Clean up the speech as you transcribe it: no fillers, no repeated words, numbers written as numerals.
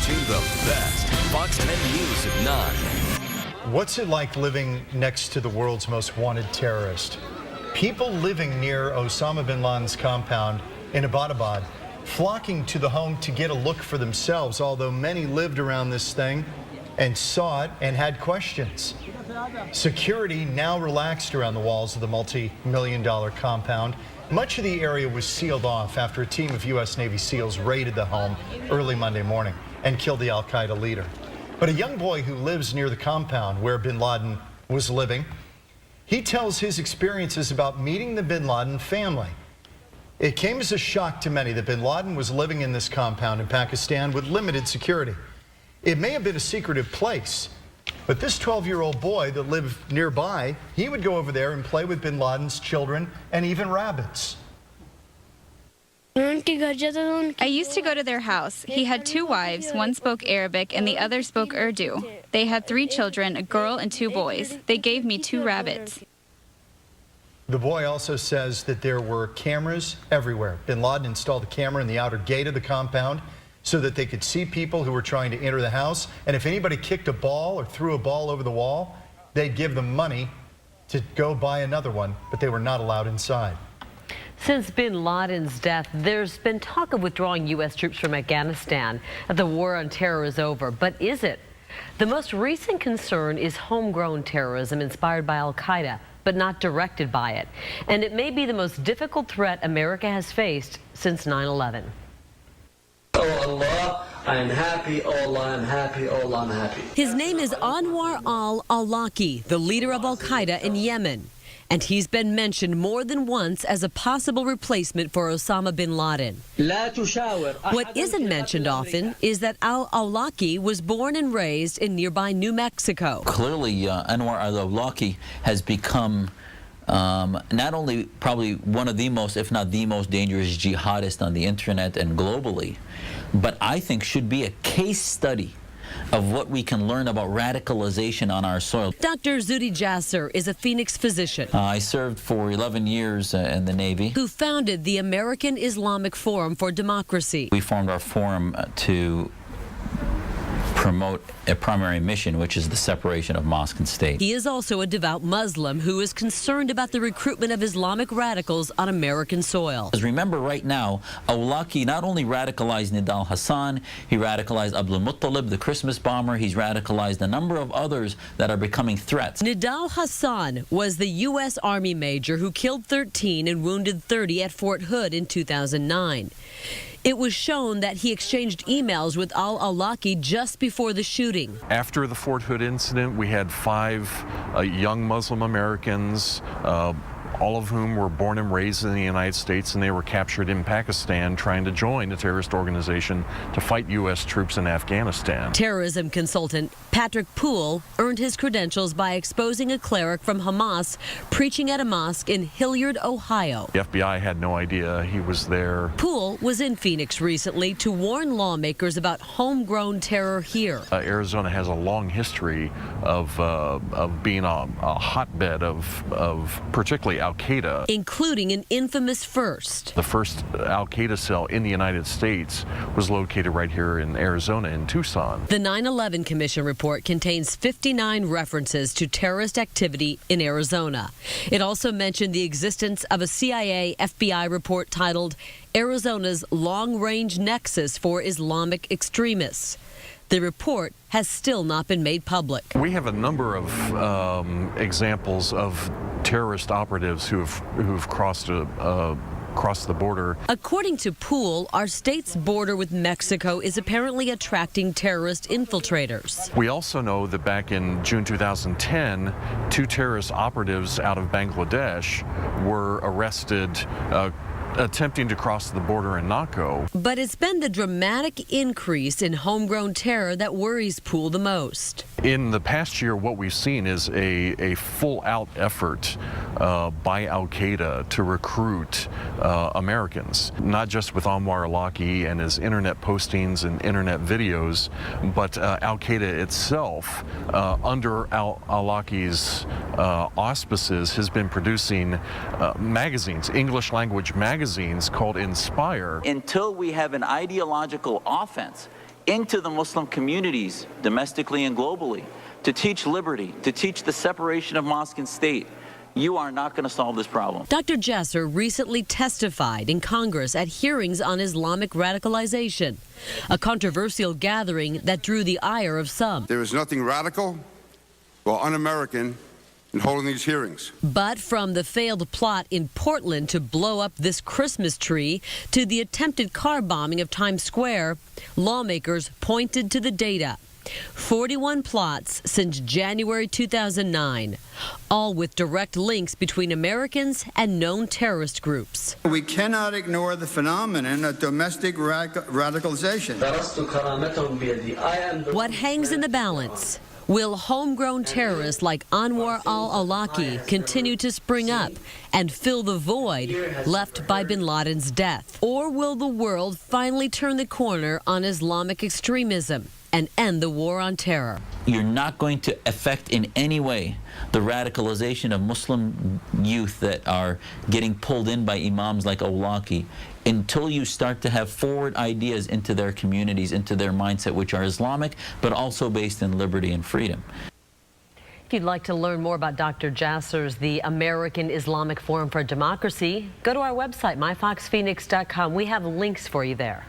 watching the best Fox 10 News at 9. What's it like living next to the world's most wanted terrorist? People living near Osama bin Laden's compound in Abbottabad flocking to the home to get a look for themselves, although many lived around this thing and saw it and had questions. Security now relaxed around the walls of the multi-million-dollar compound. Much of the area was sealed off after a team of U.S. Navy SEALs raided the home early Monday morning and killed the al-Qaeda leader. But a young boy who lives near the compound where bin Laden was living, he tells his experiences about meeting the bin Laden family. It came as a shock to many that bin Laden was living in this compound in Pakistan with limited security. It may have been a secretive place, but this 12-year-old boy that lived nearby, he would go over there and play with bin Laden's children and even rabbits. I used to go to their house. He had 2 wives. One spoke Arabic and the other spoke Urdu. They had 3 children, a girl and 2 boys. They gave me 2 rabbits. The boy also says that there were cameras everywhere. Bin Laden installed a camera in the outer gate of the compound so that they could see people who were trying to enter the house. And if anybody kicked a ball or threw a ball over the wall, they'd give them money to go buy another one, but they were not allowed inside. Since bin Laden's death, there's been talk of withdrawing U.S. troops from Afghanistan. The war on terror is over, but is it? The most recent concern is homegrown terrorism inspired by al-Qaeda, but not directed by it. And it may be the most difficult threat America has faced since 9/11. Oh Allah, I'm happy. Oh Allah, I'm happy. Oh Allah, I'm happy. His name is Anwar Al-Awlaki, the leader of al-Qaeda in Yemen. And he's been mentioned more than once as a possible replacement for Osama bin Laden. What isn't mentioned often is that Al-Awlaki was born and raised in nearby New Mexico. Clearly, Anwar Al-Awlaki has become not only probably one of the most, if not the most dangerous jihadist on the internet and globally, but I think should be a case study of what we can learn about radicalization on our soil. Dr. Jasser is a Phoenix physician. I served for 11 years in the Navy. Who founded the American Islamic Forum for Democracy. We formed our forum to promote a primary mission, which is the separation of mosque and state. He is also a devout Muslim who is concerned about the recruitment of Islamic radicals on American soil. Remember right now, Awlaki not only radicalized Nidal Hassan, he radicalized Abdul Muttalib, the Christmas bomber, he's radicalized a number of others that are becoming threats. Nidal Hassan was the U.S. Army major who killed 13 and wounded 30 at Fort Hood in 2009. It was shown that he exchanged emails with Al-Awlaki just before the shooting. After the Fort Hood incident, we had 5 young Muslim Americans, all of whom were born and raised in the United States, and they were captured in Pakistan trying to join a terrorist organization to fight U.S. troops in Afghanistan. Terrorism consultant Patrick Poole earned his credentials by exposing a cleric from Hamas preaching at a mosque in Hilliard, Ohio. The FBI had no idea he was there. Poole was in Phoenix recently to warn lawmakers about homegrown terror here. Arizona has a long history of being a hotbed of particularly al-Qaeda. Including an infamous first. The first al-Qaeda cell in the United States was located right here in Arizona, in Tucson. The 9/11 Commission report contains 59 references to terrorist activity in Arizona. It also mentioned the existence of a CIA-FBI report titled Arizona's Long-Range Nexus for Islamic Extremists. The report has still not been made public. We have a number of examples of terrorist operatives who've crossed the border. According to Poole, our state's border with Mexico is apparently attracting terrorist infiltrators. We also know that back in June 2010, 2 terrorist operatives out of Bangladesh were arrested attempting to cross the border in Naco. But it's been the dramatic increase in homegrown terror that worries Poole the most. In the past year, what we've seen is a full-out effort by al-Qaeda to recruit Americans, not just with Anwar Al-Awlaki and his internet postings and internet videos, but al-Qaeda itself, under Al-Awlaki's auspices, has been producing magazines, English language magazines called Inspire. Until we have an ideological offense into the Muslim communities, domestically and globally, to teach liberty, to teach the separation of mosque and state, you are not going to solve this problem. Dr. Jasser recently testified in Congress at hearings on Islamic radicalization, a controversial gathering that drew the ire of some. There is nothing radical or un-American in holding these hearings. But from the failed plot in Portland to blow up this Christmas tree to the attempted car bombing of Times Square, lawmakers pointed to the data. 41 plots since January 2009, all with direct links between Americans and known terrorist groups. We cannot ignore the phenomenon of domestic radicalization. What hangs in the balance? Will homegrown terrorists like Anwar Al-Awlaki continue to spring up and fill the void left by bin Laden's death? Or will the world finally turn the corner on Islamic extremism and end the war on terror? You're not going to affect in any way the radicalization of Muslim youth that are getting pulled in by imams like Awlaki until you start to have forward ideas into their communities, into their mindset, which are Islamic, but also based in liberty and freedom. If you'd like to learn more about Dr. Jasser's The American Islamic Forum for Democracy, go to our website, myfoxphoenix.com. We have links for you there.